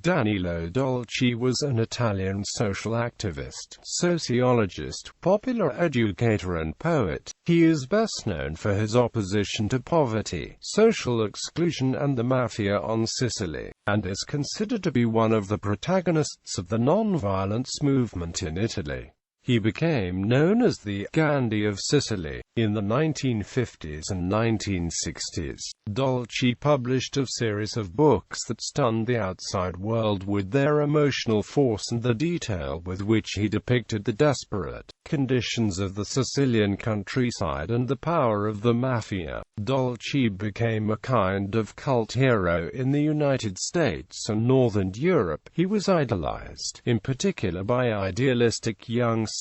Danilo Dolci was an Italian social activist, sociologist, popular educator and poet. He is best known for his opposition to poverty, social exclusion and the Mafia on Sicily, and is considered to be one of the protagonists of the non-violence movement in Italy. He became known as the Gandhi of Sicily in the 1950s and 1960s. Dolci published a series of books that stunned the outside world with their emotional force and the detail with which he depicted the desperate conditions of the Sicilian countryside and the power of the Mafia. Dolci became a kind of cult hero in the United States and Northern Europe. He was idolized, in particular by idealistic youngsters,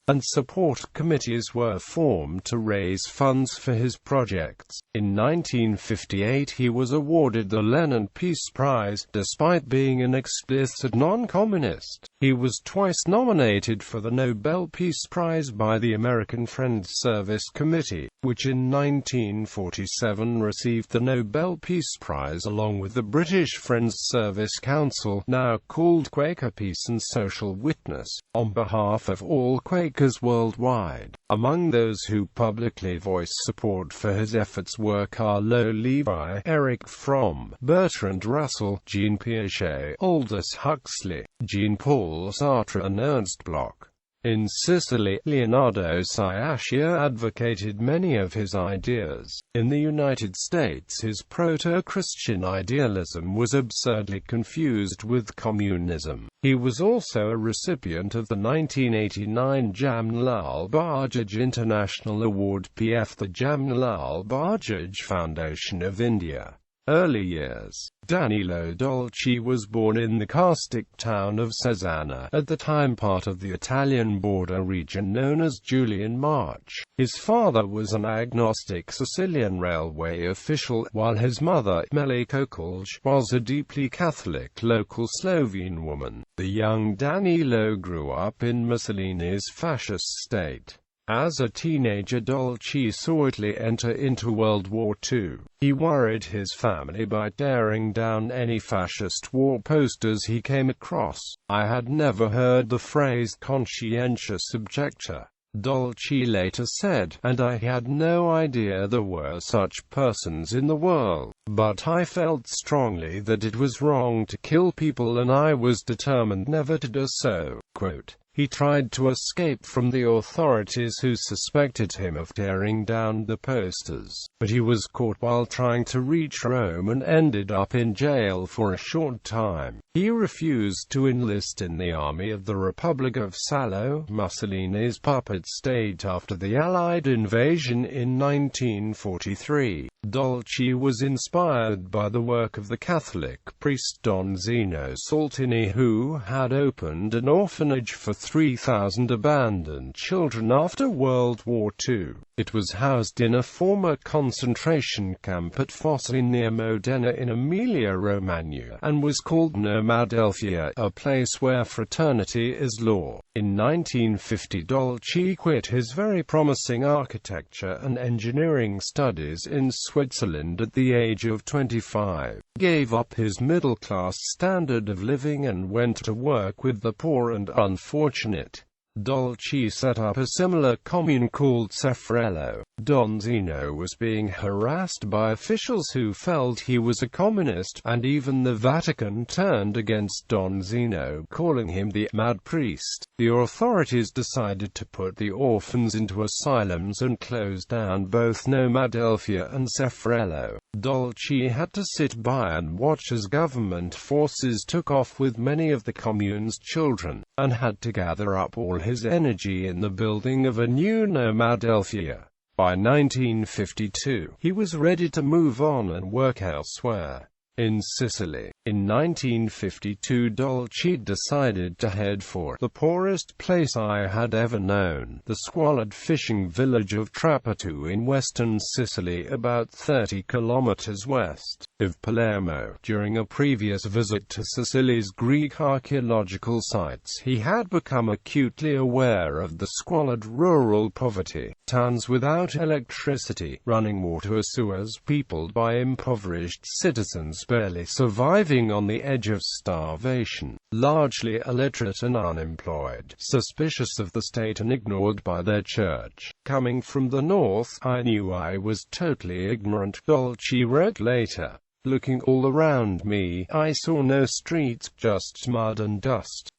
and support committees were formed to raise funds for his projects. In 1958 he was awarded the Lenin Peace Prize, despite being an explicit non-communist. He was twice nominated for the Nobel Peace Prize by the American Friends Service Committee, which in 1947 received the Nobel Peace Prize along with the British Friends Service Council, now called Quaker Peace and Social Witness, on behalf of all Quakers worldwide. Among those who publicly voiced support for his efforts were Carlo Levi, Eric Fromm, Bertrand Russell, Jean Piaget, Aldous Huxley, Jean-Paul Sartre and Ernst Bloch. In Sicily, Leonardo Sciascia advocated many of his ideas. In the United States, his proto-Christian idealism was absurdly confused with communism. He was also a recipient of the 1989 Jamnalal Bajaj International Award PF, the Jamnalal Bajaj Foundation of India. Early years. Danilo Dolci was born in the caustic town of Cesana, at the time part of the Italian border region known as Julian March. His father was an agnostic Sicilian railway official, while his mother, Meliko Kulj, was a deeply Catholic local Slovene woman. The young Danilo grew up in Mussolini's fascist state. As a teenager, Dolci sought enter into World War II. He worried his family by tearing down any fascist war posters he came across. "I had never heard the phrase conscientious objector," Dolci later said, "and I had no idea there were such persons in the world. But I felt strongly that it was wrong to kill people and I was determined never to do so." Quote, he tried to escape from the authorities who suspected him of tearing down the posters, but he was caught while trying to reach Rome and ended up in jail for a short time. He refused to enlist in the army of the Republic of Salo, Mussolini's puppet state, after the Allied invasion in 1943. Dolci was inspired by the work of the Catholic priest Don Zeno Saltini, who had opened an orphanage for 3,000 abandoned children after World War II. It was housed in a former concentration camp at Fossa near Modena in Emilia-Romagna, and was called Nomadelphia, a place where fraternity is law. In 1950 Dolci quit his very promising architecture and engineering studies in Switzerland at the age of 25, gave up his middle-class standard of living and went to work with the poor and unfortunate. Dolci set up a similar commune called Cefarello. Don Zeno was being harassed by officials who felt he was a communist, and even the Vatican turned against Don Zeno, calling him the mad priest. The authorities decided to put the orphans into asylums and closed down both Nomadelphia and Cefarello. Dolci had to sit by and watch as government forces took off with many of the commune's children, and had to gather up all his energy in the building of a new Nomadelphia. By 1952, he was ready to move on and work elsewhere. In Sicily, in 1952 Dolci decided to head for the poorest place I had ever known, the squalid fishing village of Trapattù in western Sicily, about 30 kilometers west. of Palermo. During a previous visit to Sicily's Greek archaeological sites, he had become acutely aware of the squalid rural poverty, towns without electricity, running water sewers peopled by impoverished citizens barely surviving on the edge of starvation, largely illiterate and unemployed, suspicious of the state and ignored by their church. Coming from the north, I knew I was totally ignorant, Dolci wrote later. Looking all around me, I saw no streets, just mud and dust.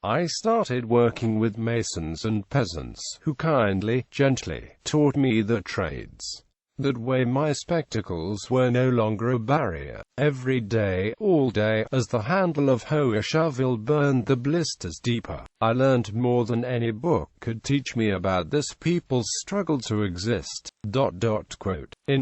I started working with masons and peasants, who kindly, gently, taught me the trades. That way my spectacles were no longer a barrier. Every day, all day, as the handle of hoe or shovel burned the blisters deeper, I learned more than any book could teach me about this people's struggle to exist. In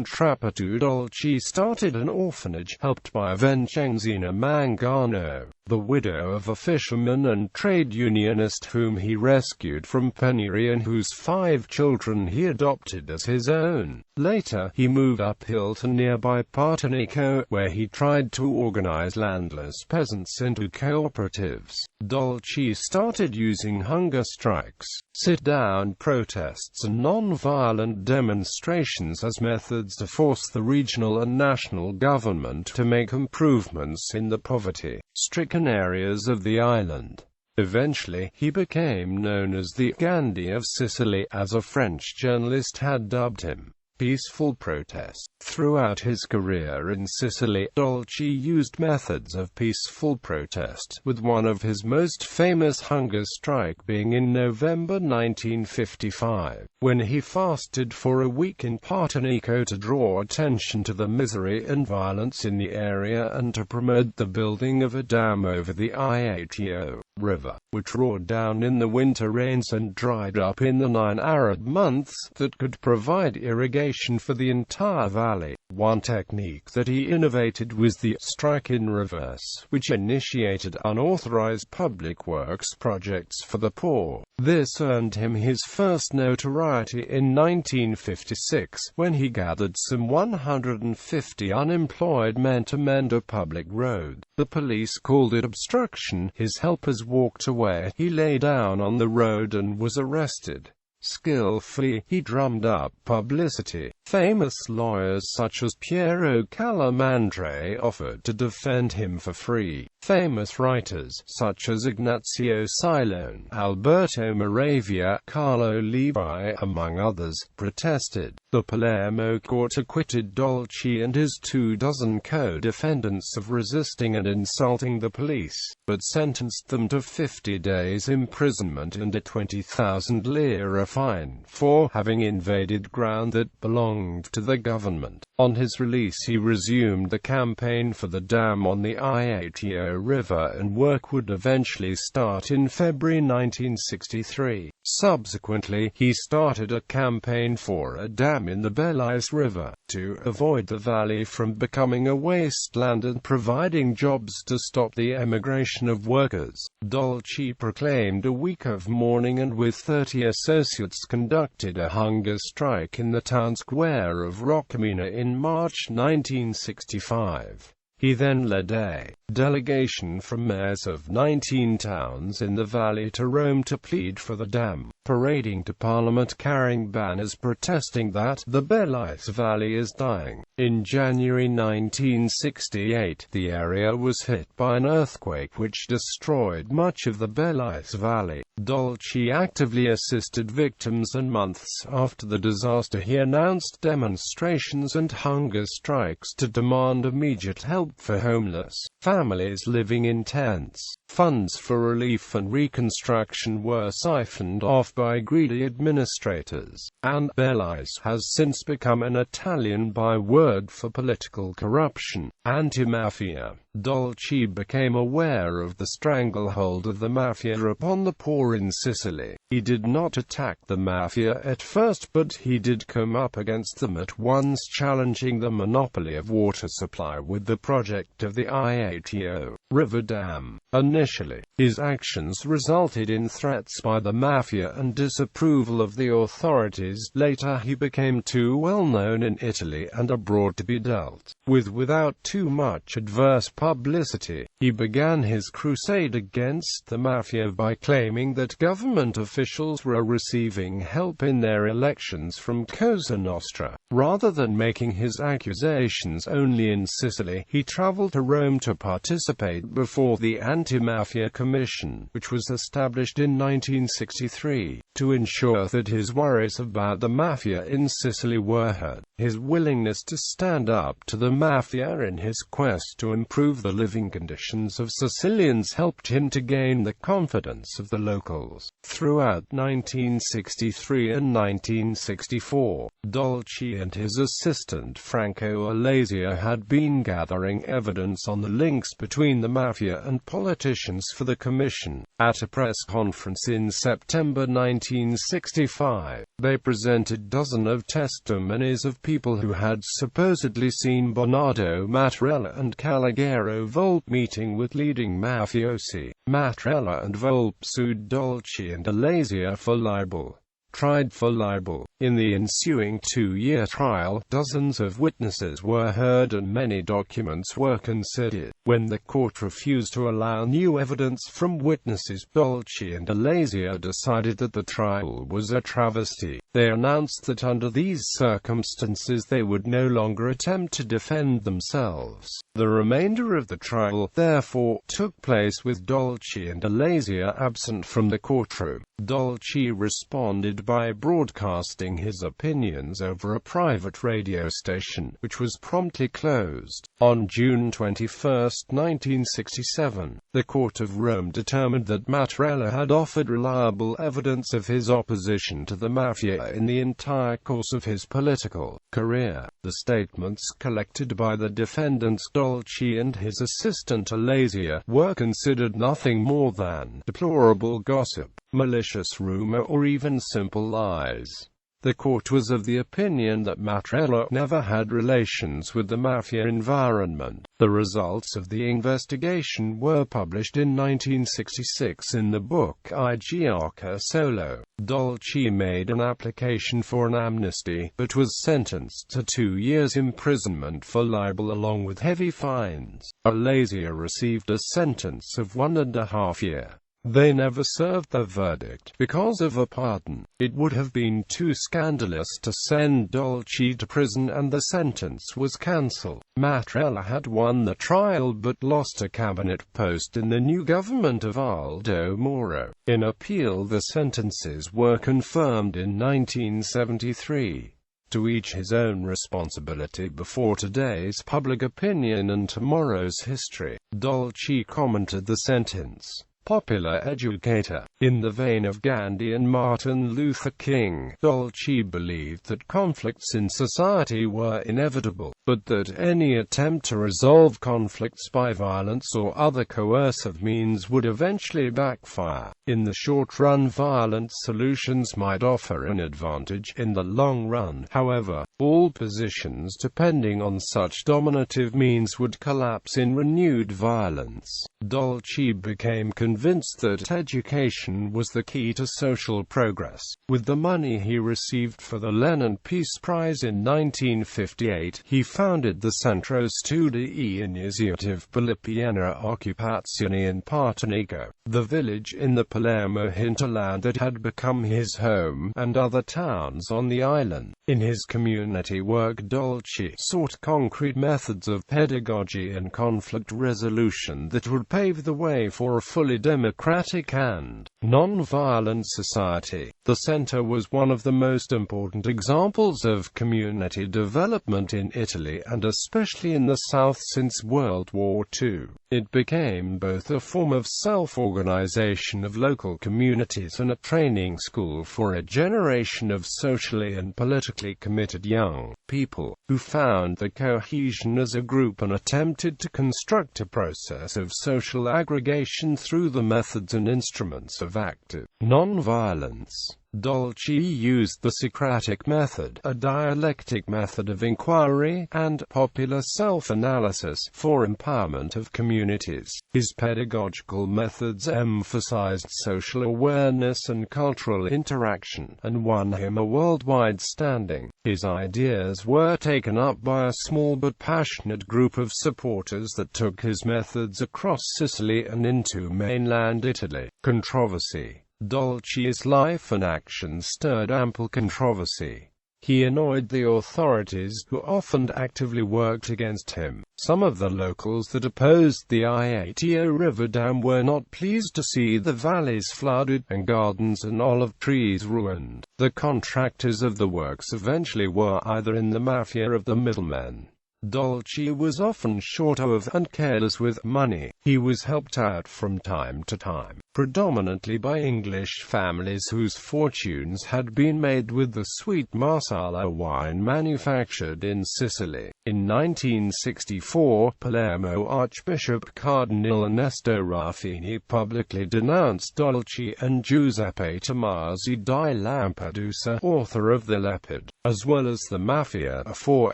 Trapattù Dolci started an orphanage, helped by Vincenzina Mangano, the widow of a fisherman and trade unionist whom he rescued from penury and whose 5 children he adopted as his own. Later, he moved uphill to nearby Partenico, where he tried to organize landless peasants into cooperatives. Dolci started using hunger strikes, sit-down protests and non-violent demonstrations as methods to force the regional and national government to make improvements in the poverty-stricken areas of the island. Eventually, he became known as the Gandhi of Sicily, as a French journalist had dubbed him. Peaceful protest. Throughout his career in Sicily, Dolci used methods of peaceful protest, with one of his most famous hunger strike being in November 1955, when he fasted for a week in Partenico to draw attention to the misery and violence in the area and to promote the building of a dam over the Italy.He river, which roared down in the winter rains and dried up in the 9 arid months that could provide irrigation for the entire valley. One technique that he innovated was the strike in reverse, which initiated unauthorized public works projects for the poor. This earned him his first notoriety in 1956, when he gathered some 150 unemployed men to mend a public road. The police called it obstruction. His helpers walked away. He lay down on the road and was arrested. Skillfully, he drummed up publicity. Famous lawyers such as Piero Calamandrei offered to defend him for free. Famous writers, such as Ignazio Silone, Alberto Moravia, Carlo Levi, among others, protested. The Palermo court acquitted Dolci and his 24 co-defendants of resisting and insulting the police, but sentenced them to 50 days imprisonment and a 20,000 lira fine for having invaded ground that belonged to the government. On his release, he resumed the campaign for the dam on the Italy.He river, and work would eventually start in February 1963. Subsequently, he started a campaign for a dam in the Belize River, to avoid the valley from becoming a wasteland and providing jobs to stop the emigration of workers. Dolci proclaimed a week of mourning and with 30 associates conducted a hunger strike in the town square of Rocamina in March 1965. He then led a delegation from mayors of 19 towns in the valley to Rome to plead for the dam, parading to Parliament carrying banners protesting that the Belize Valley is dying. In January 1968, the area was hit by an earthquake which destroyed much of the Belize Valley. Dolci actively assisted victims, and months after the disaster he announced demonstrations and hunger strikes to demand immediate help for homeless families living in tents. Funds for relief and reconstruction were siphoned off by greedy administrators, and Belize has since become an Italian byword for political corruption. Anti-Mafia. Dolci became aware of the stranglehold of the Mafia upon the poor in Sicily. He did not attack the Mafia at first, but he did come up against them at once, challenging the monopoly of water supply with the project of the Italy.He Vecchio river dam. Initially, his actions resulted in threats by the Mafia and disapproval of the authorities. Later he became too well known in Italy and abroad to be dealt with without too much adverse publicity. He began his crusade against the Mafia by claiming that government officials were receiving help in their elections from Cosa Nostra. Rather than making his accusations only in Sicily, he traveled to Rome to participate before the Anti-Mafia Commission, which was established in 1963, to ensure that his worries about the Mafia in Sicily were heard. His willingness to stand up to the Mafia in his quest to improve the living conditions of Sicilians helped him to gain the confidence of the locals. Throughout 1963 and 1964, Dolci and his assistant Franco Alasia had been gathering evidence on the links between the Mafia and politicians for the Commission. At a press conference in September 1965, they presented dozens of testimonies of people who had supposedly seen Bernardo Mattarella and Calogero Volpe meeting with leading mafiosi. Mattarella and Volpe sued Dolci and Alasia for libel. Tried for libel. In the ensuing two-year trial, dozens of witnesses were heard and many documents were considered. When the court refused to allow new evidence from witnesses, Dolci and Alasia decided that the trial was a travesty. They announced that under these circumstances they would no longer attempt to defend themselves. The remainder of the trial, therefore, took place with Dolci and Alasia absent from the courtroom. Dolci responded by broadcasting his opinions over a private radio station, which was promptly closed. On June 21, 1967, the Court of Rome determined that Mattarella had offered reliable evidence of his opposition to the Mafia in the entire course of his political career. The statements collected by the defendants Dolci and his assistant Alasia were considered nothing more than deplorable gossip, malicious rumor or even simple lies. The court was of the opinion that Mattarella never had relations with the Mafia environment. The results of the investigation were published in 1966 in the book I Gioca Solo. Dolci made an application for an amnesty, but was sentenced to 2 years imprisonment for libel along with heavy fines. Alasia received a sentence of 1.5 years. They never served their verdict because of a pardon. It would have been too scandalous to send Dolci to prison and the sentence was cancelled. Mattarella had won the trial but lost a cabinet post in the new government of Aldo Moro. In appeal, the sentences were confirmed in 1973. To each his own responsibility before today's public opinion and tomorrow's history. Dolci commented the sentence, "Popular educator." In the vein of Gandhi and Martin Luther King, Dolci believed that conflicts in society were inevitable, but that any attempt to resolve conflicts by violence or other coercive means would eventually backfire. In the short run, violent solutions might offer an advantage in the long run. However, all positions depending on such dominative means would collapse in renewed violence. Dolci became convinced that education was the key to social progress. With the money he received for the Lenin Peace Prize in 1958, he founded the Centro Studi e Iniziative per la Piena Occupazione in Partenico, the village in the Palermo hinterland that had become his home, and other towns on the island. In his community work, Dolci sought concrete methods of pedagogy and conflict resolution that would pave the way for a fully democratic and non-violent society. The center was one of the most important examples of community development in Italy and especially in the South since World War II. It became both a form of self-organization of local communities and a training school for a generation of socially and politically committed young people, who found the cohesion as a group and attempted to construct a process of social aggregation through the methods and instruments of active non-violence. Dolci used the Socratic method, a dialectic method of inquiry, and popular self-analysis, for empowerment of communities. His pedagogical methods emphasized social awareness and cultural interaction, and won him a worldwide standing. His ideas were taken up by a small but passionate group of supporters that took his methods across Sicily and into mainland Italy. Controversy. Dolci's life and actions stirred ample controversy. He annoyed the authorities, who often actively worked against him. Some of the locals that opposed the Italy river dam were not pleased to see the valleys flooded, and gardens and olive trees ruined. The contractors of the works eventually were either in the mafia of the middlemen. Dolci was often short of and careless with money. He was helped out from time to time, predominantly by English families whose fortunes had been made with the sweet Marsala wine manufactured in Sicily. In 1964, Palermo Archbishop Cardinal Ernesto Ruffini publicly denounced Dolci and Giuseppe Tomasi di Lampedusa, author of The Leopard, as well as the Mafia, for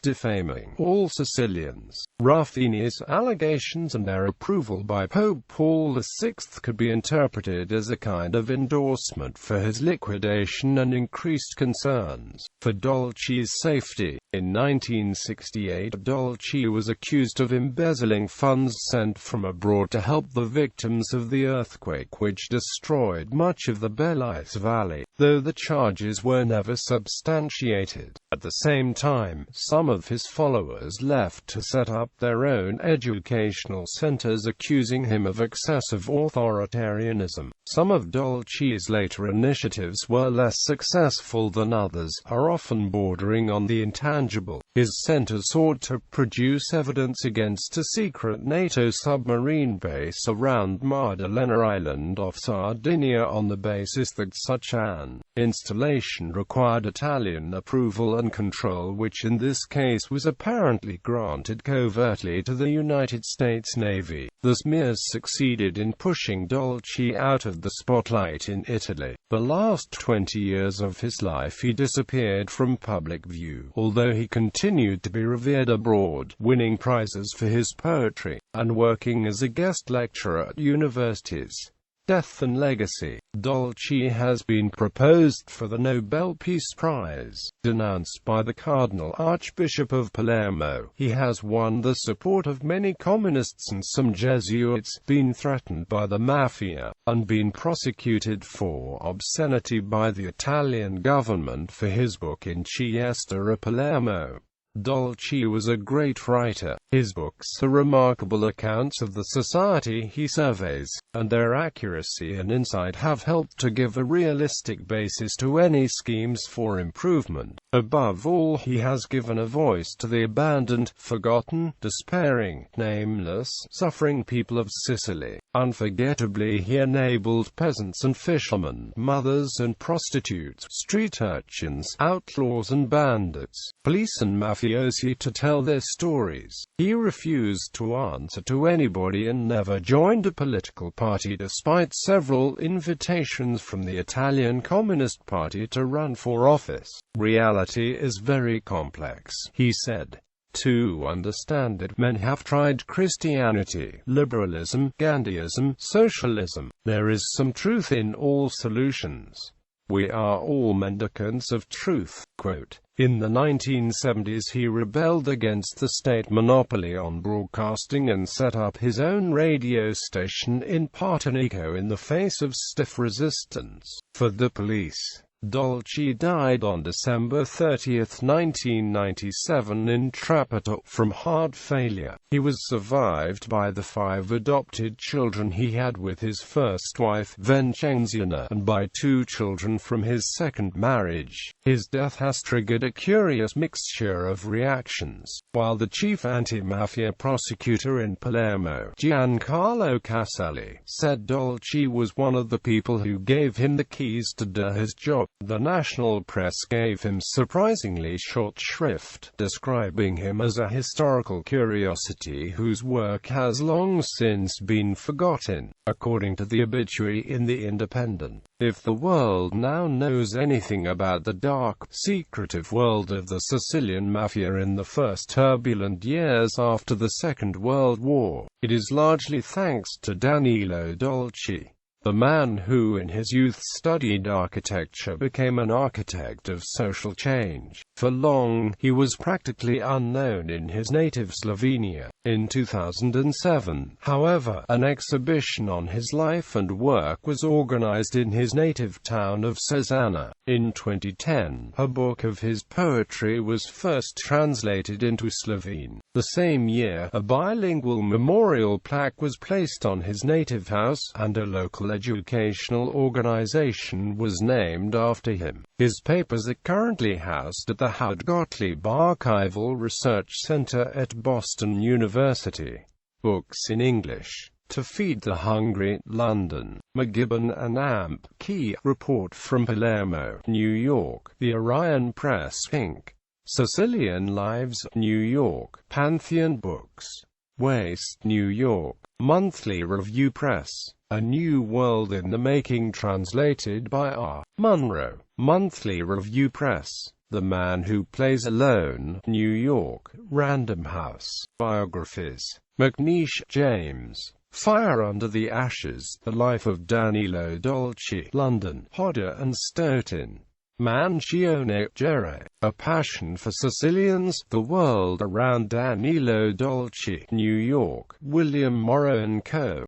defaming all Sicilians. Ruffini's allegations and their approval by Pope Paul VI could be interpreted as a kind of endorsement for his liquidation and increased concerns for Dolci's safety. In 1968, Dolci was accused of embezzling funds sent from abroad to help the victims of the earthquake which destroyed much of the Belize Valley, though the charges were never substantiated. At the same time, some of his followers left to set up their own educational centers, accusing him of excessive authoritarianism. Some of Dolci's later initiatives were less successful than others, are often bordering on the intangible. His center sought to produce evidence against a secret NATO submarine base around Maddalena Island off Sardinia on the basis that such an installation required Italian approval and control, which in this case was apparently granted covertly to the United States Navy. The smears succeeded in pushing Dolci out of the spotlight in Italy. The last 20 years of his life he disappeared from public view, although he continued to be revered abroad, winning prizes for his poetry, and working as a guest lecturer at universities. Death and legacy. Dolci has been proposed for the Nobel Peace Prize. Denounced by the Cardinal Archbishop of Palermo, he has won the support of many communists and some Jesuits, been threatened by the Mafia, and been prosecuted for obscenity by the Italian government for his book Inchiesta a Palermo. Dolci was a great writer. His books are remarkable accounts of the society he surveys, and their accuracy and insight have helped to give a realistic basis to any schemes for improvement. Above all, he has given a voice to the abandoned, forgotten, despairing, nameless, suffering people of Sicily. Unforgettably, he enabled peasants and fishermen, mothers and prostitutes, street urchins, outlaws and bandits, police and mafiosi to tell their stories. He refused to answer to anybody and never joined a political party despite several invitations from the Italian Communist Party to run for office. Reality is very complex, he said. To understand it, men have tried Christianity, liberalism, Gandhiism, socialism. There is some truth in all solutions. We are all mendicants of truth. Quote. In the 1970s he rebelled against the state monopoly on broadcasting and set up his own radio station in Partenico in the face of stiff resistance for the police. Dolci died on December 30, 1997 in Trapito, from heart failure. He was survived by the 5 adopted children he had with his first wife, Vincenziana, and by 2 children from his second marriage. His death has triggered a curious mixture of reactions. While the chief anti-mafia prosecutor in Palermo, Giancarlo Caselli, said Dolci was one of the people who gave him the keys to do his job, The national press gave him surprisingly short shrift, describing him as a historical curiosity whose work has long since been forgotten. According to the obituary in The Independent, if the world now knows anything about the dark, secretive world of the Sicilian Mafia in the first turbulent years after the Second World War, it is largely thanks to Danilo Dolci. The man who in his youth studied architecture became an architect of social change. For long, he was practically unknown in his native Slovenia. In 2007, however, an exhibition on his life and work was organized in his native town of Cesana. In 2010, a book of his poetry was first translated into Slovene. The same year, a bilingual memorial plaque was placed on his native house, and a local educational organization was named after him. His papers are currently housed at the Howard Gottlieb Archival Research Center at Boston University. Books in English. To Feed the Hungry, London. McGibbon and Amp. Key. Report from Palermo, New York. The Orion Press, Inc. Sicilian Lives, New York. Pantheon Books. Waste, New York. Monthly Review Press. A New World in the Making, translated by R. Munro. Monthly Review Press. The Man Who Plays Alone, New York. Random House. Biographies. McNeish, James. Fire Under the Ashes, The Life of Danilo Dolci, London. Hodder and Stoughton. Mansione Gere. A Passion for Sicilians, The World Around Danilo Dolci, New York. William Morrow & Co.